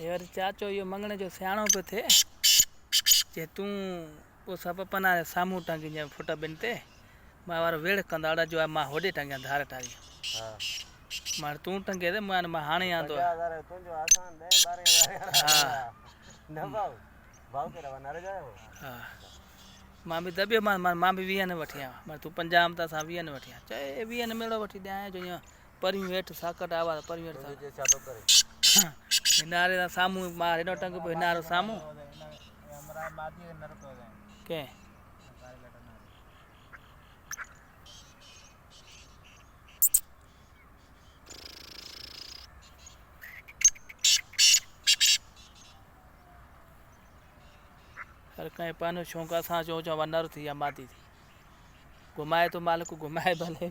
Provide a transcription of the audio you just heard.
यार चाचो यो मंगने जो सियाणो पे थे जे तू वो सब अपना सामू टांगी जा फोटा बिनते मार वेड़ कंदाड़ा जो मां होडे टांगिया धार टारी हां मार तू टंगे दे मान मां हाणे आ तो 50000 तू जो आसान दे 12000 हां न भाव के रवा न जायो हां मां भी दबियो मां भी 20 ने वठिया मां तू 50 में ता सा 20 ने वठिया चे 20 ने मेड़ो वठी दे जो या परी वेठ साकट आवा परी वेठ तुझे जे छातो करे हिनारे दा सामू मार हेडो टंग पे हिनारो सामू हमरा मादी के नर पे के हर कहीं पानो शौक असां चो चो नर थी या मादी थी घुमाए तो मालिक घुमाए भले